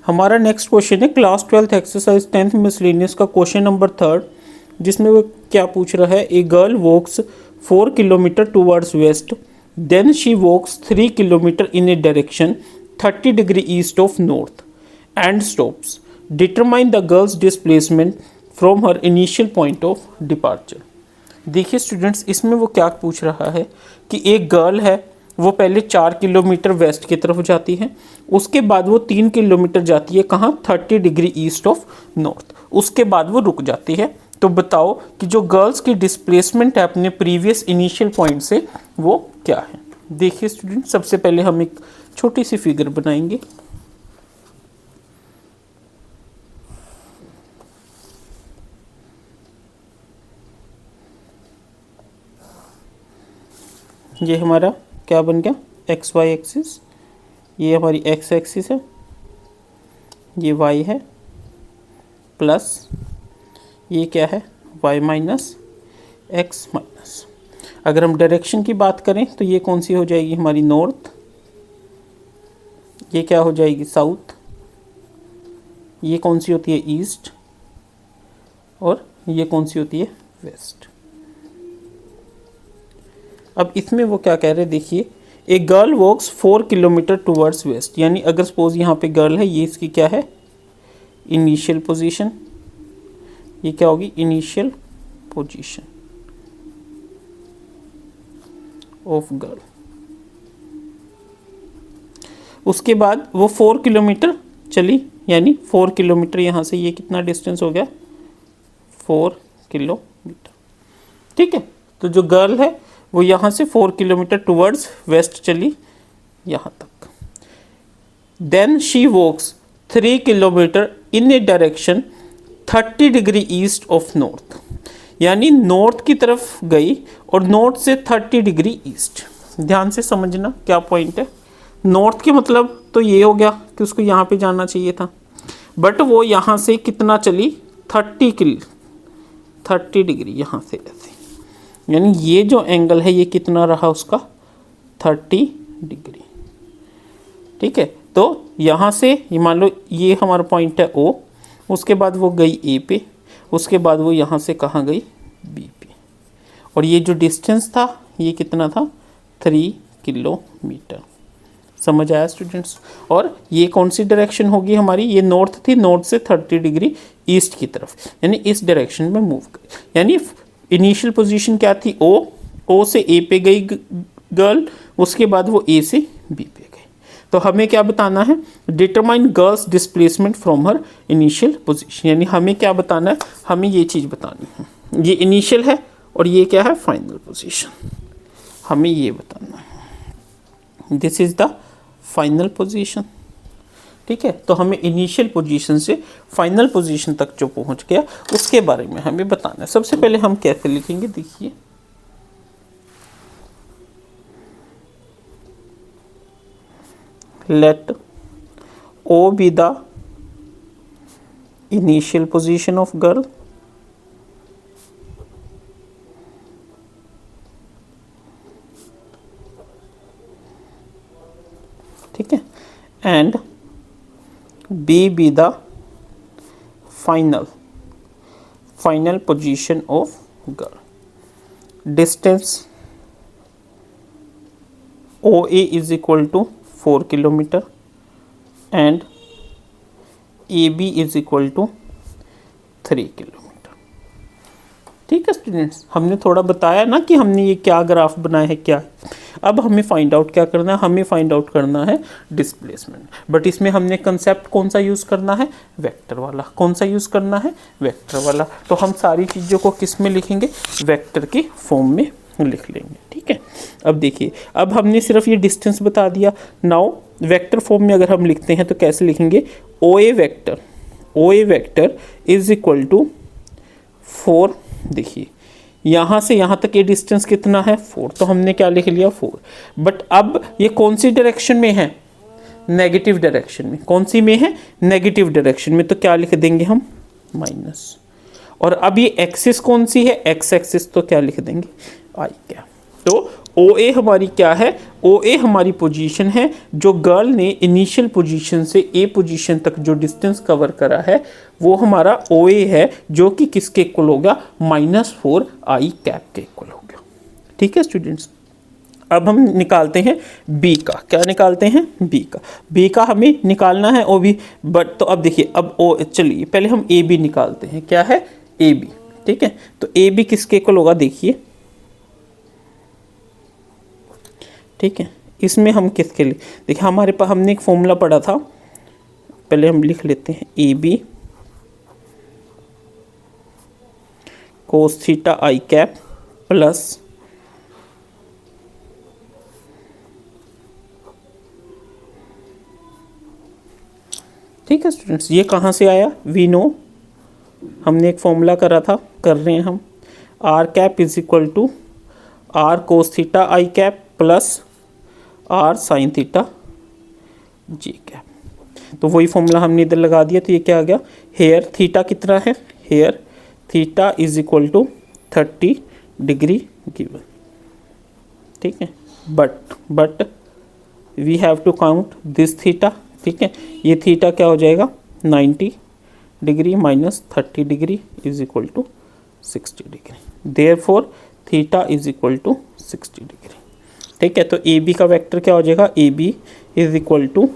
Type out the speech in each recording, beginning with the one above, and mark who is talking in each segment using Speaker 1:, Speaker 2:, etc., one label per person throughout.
Speaker 1: हमारा next question है class 12th exercise 10th miscellaneous का क्वेश्चन नंबर 3, जिसमें वो क्या पूछ रहा है। A girl walks 4 kilometre towards west, then she walks 3 kilometre in a direction 30 degree east of north and stops. Determine the girl's displacement from her initial point of departure. देखिए students, इसमें वो क्या पूछ रहा है कि एक गर्ल है, वो पहले 4 किलोमीटर वेस्ट की तरफ जाती है, उसके बाद वो 3 किलोमीटर जाती है कहाँ, 30 डिग्री ईस्ट ऑफ नॉर्थ, उसके बाद वो रुक जाती है। तो बताओ कि जो गर्ल्स की डिस्प्लेसमेंट है अपने प्रीवियस इनिशियल पॉइंट से वो क्या है। देखिए स्टूडेंट, सबसे पहले हम एक छोटी सी फिगर बनाएंगे। ये हमारा क्या बन गया, एक्स वाई एक्सिस, ये हमारी एक्स एक्सिस है, ये वाई है, प्लस ये क्या है, वाई माइनस एक्स माइनस। अगर हम डायरेक्शन की बात करें तो ये कौन सी हो जाएगी हमारी, नॉर्थ, ये क्या हो जाएगी, साउथ, ये कौन सी होती है, ईस्ट, और ये कौन सी होती है, वेस्ट। अब इसमें वो क्या कह रहे हैं, देखिए, a girl walks 4 kilometre towards west, यानी अगर सपोज यहाँ पे गर्ल है, ये इसकी क्या है, इनिशियल पोजीशन, ये क्या होगी, इनिशियल पोजीशन ऑफ गर्ल। उसके बाद वो 4 किलोमीटर चली, यानी 4 किलोमीटर यहाँ से ये कितना डिस्टेंस हो गया, 4 किलोमीटर। ठीक है, तो जो गर्ल है वो यहाँ से 4 किलोमीटर टूवर्ड्स वेस्ट चली यहाँ तक। Then she walks 3 kilometre in a direction 30 degree east of north, यानी नॉर्थ की तरफ गई और नॉर्थ से 30 डिग्री ईस्ट। ध्यान से समझना क्या पॉइंट है। नॉर्थ के मतलब तो ये हो गया कि उसको यहाँ पे जाना चाहिए था, बट वो यहाँ से कितना चली, 30 डिग्री यहाँ से ऐसे, यानी ये जो एंगल है ये कितना रहा उसका, 30 डिग्री। ठीक है, तो यहाँ से ये मान लो ये हमारा पॉइंट है O, उसके बाद वो गई A पे, उसके बाद वो यहाँ से कहाँ गई, B पे, और ये जो डिस्टेंस था ये कितना था, 3 किलोमीटर। समझ आया स्टूडेंट्स। और ये कौन सी डायरेक्शन होगी हमारी, ये नॉर्थ थी, नॉर्थ से 30 डिग्री ईस्ट की तरफ, यानी इस डायरेक्शन में मूव कर, यानी इनिशियल पोजीशन क्या थी, ओ से ए पे गई गर्ल, उसके बाद वो ए से बी पे गई। तो हमें क्या बताना है, determine girls displacement from her initial position, यानी हमें क्या बताना है, हमें ये चीज़ बतानी है, ये इनिशियल है और ये क्या है, फाइनल पोजीशन, हमें ये बताना है, this is the final position. ठीक है, तो हमें इनिशियल पोजीशन से फाइनल पोजीशन तक जो पहुंच गया उसके बारे में हमें बताना है। सबसे पहले हम कैसे लिखेंगे, देखिए, let O be the initial position of girl, ठीक है, and B be the final position of girl. Distance OA is equal to 4 kilometer and AB is equal to 3 kilometre. ठीक है स्टूडेंट्स, हमने थोड़ा बताया ना कि हमने ये क्या ग्राफ बनाया है, क्या है। अब हमें फाइंड आउट क्या करना है, हमें फाइंड आउट करना है डिस्प्लेसमेंट, बट इसमें हमने कंसेप्ट कौन सा यूज़ करना है, वेक्टर वाला। कौन सा यूज़ करना है, वेक्टर वाला। तो हम सारी चीज़ों को किस में लिखेंगे, वेक्टर के फॉर्म में लिख लेंगे। ठीक है, अब देखिए, अब हमने सिर्फ ये डिस्टेंस बता दिया। नाउ वेक्टर फॉर्म में अगर हम लिखते हैं तो कैसे लिखेंगे, ओ ए वेक्टर इज इक्वल टू 4। देखिए, यहाँ से यहाँ तक ये डिस्टेंस कितना है, 4, तो हमने क्या लिख लिया, 4। बट अब ये कौन सी डायरेक्शन में है, नेगेटिव डायरेक्शन में। कौन सी में है, नेगेटिव डायरेक्शन में, तो क्या लिख देंगे हम, माइनस। और अब ये एक्सिस कौन सी है, एक्स एक्सिस, तो क्या लिख देंगे, आई क्या। तो ओ ए हमारी क्या है, ओ ए हमारी पोजीशन है जो गर्ल ने इनिशियल पोजीशन से ए पोजीशन तक जो डिस्टेंस कवर करा है वो हमारा ओ ए है, जो कि किसके इक्वल हो गया, -4 आई कैप के इक्वल हो गया। ठीक है स्टूडेंट्स, अब हम निकालते हैं बी का। क्या निकालते हैं, बी का। बी का हमें निकालना है ओ बी, बट तो अब देखिए, अब ओ, चलिए पहले हम ए बी निकालते हैं। क्या है, ए बी। ठीक है, तो ए बी किसके इक्वल होगा, देखिए। ठीक है, इसमें हम किसके लिए, देखिए हमारे पास हमने एक फॉर्मूला पढ़ा था, पहले हम लिख लेते हैं A B cos theta I cap plus ठीक है स्टूडेंट्स, ये कहाँ से आया, वी नो, हमने एक फॉर्मूला करा था, कर रहे हैं हम, R cap is equal to R cos theta I cap plus R sine theta G cap. तो वही फॉर्मूला हमने इधर लगा दिया, तो ये क्या आ गया, हेयर थीटा कितना है, here theta is equal to 30 degree given. ठीक है, but we have to count this theta. ठीक है, ये थीटा क्या हो जाएगा, 90 degree minus 30 degree is equal to 60 degree, therefore theta is equal to 60 degree. ठीक है, तो ए बी का वेक्टर क्या हो जाएगा, A B is equal to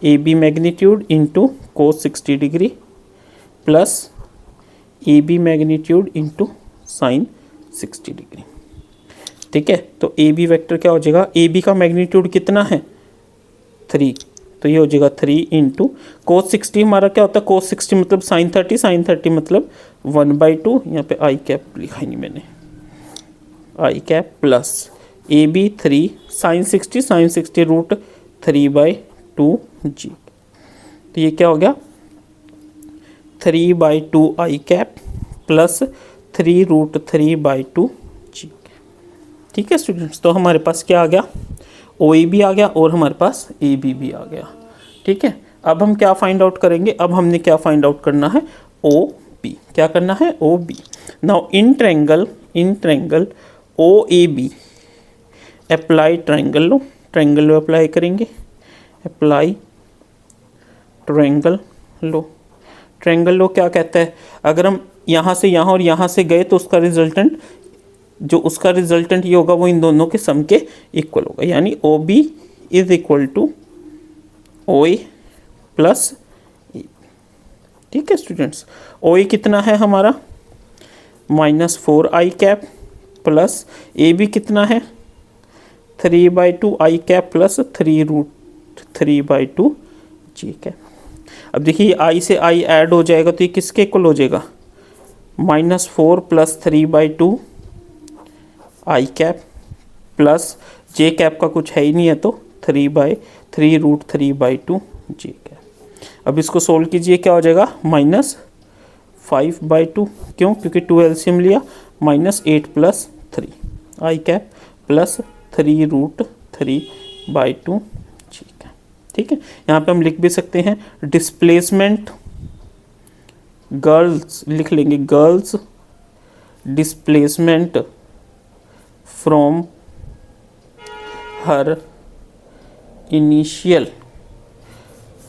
Speaker 1: A B magnitude into cos 60 degree plus A B magnitude into sine 60 degree. ठीक है, तो ए बी वैक्टर क्या हो जाएगा, ए बी का मैग्नीट्यूड कितना है, 3, तो ये हो जाएगा 3 इंटू कोस 60, हमारा क्या होता है, कोस 60 मतलब साइन 30, साइन 30 मतलब 1/2, यहाँ पे आई कैप लिखा ही नहीं मैंने, i cap plus A B 3 sine 60, sine 60 root 3/2 j. तो ये क्या हो गया, 3/2 i cap plus 3 root 3/2 j. ठीक है स्टूडेंट्स, तो हमारे पास क्या आ गया, ओ ए बी आ गया और हमारे पास ए बी भी आ गया। ठीक है, अब हम क्या फाइंड आउट करेंगे, अब हमने क्या फाइंड आउट करना है, ओ बी। क्या करना है, O B. Now in triangle O A B apply triangle law, triangle law apply करेंगे, apply triangle law. Triangle law क्या कहता है, अगर हम यहाँ से यहाँ और यहाँ से गए तो उसका रिजल्टेंट, जो उसका रिजल्टेंट ये होगा वो इन दोनों के सम के इक्वल होगा, यानी O B is equal to O A plus A. ठीक है स्टूडेंट्स, ओ ए कितना है हमारा, -4 i cap plus A B कितना है, 3/2 i cap plus 3 root 3/2 j cap. अब देखिए आई से आई ऐड हो जाएगा तो ये किसके इक्वल हो जाएगा, -4 plus 3/2 i cap plus J cap का कुछ है ही नहीं है तो 3/3 रूट 3/2 जी कैप। अब इसको सोल्व कीजिए, क्या हो जाएगा, -5/2, क्यों, क्योंकि 2 एलसीएम लिया, -8 प्लस 3 आई cap plus 3 root 3/2 j cap. ठीक है, यहाँ पे हम लिख भी सकते हैं डिस्प्लेसमेंट गर्ल्स, लिख लेंगे girls displacement from her initial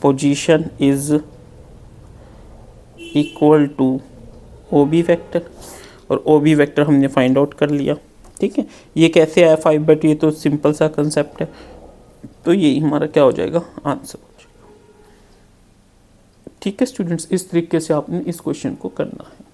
Speaker 1: position is equal to O B vector, और ओ बी वैक्टर हमने फाइंड आउट कर लिया। ठीक है, ये कैसे आया 5/2, ये तो सिंपल सा कंसेप्ट है, तो यही हमारा क्या हो जाएगा, आंसर हो जाएगा। ठीक है स्टूडेंट्स, इस तरीके से आपने इस क्वेश्चन को करना है।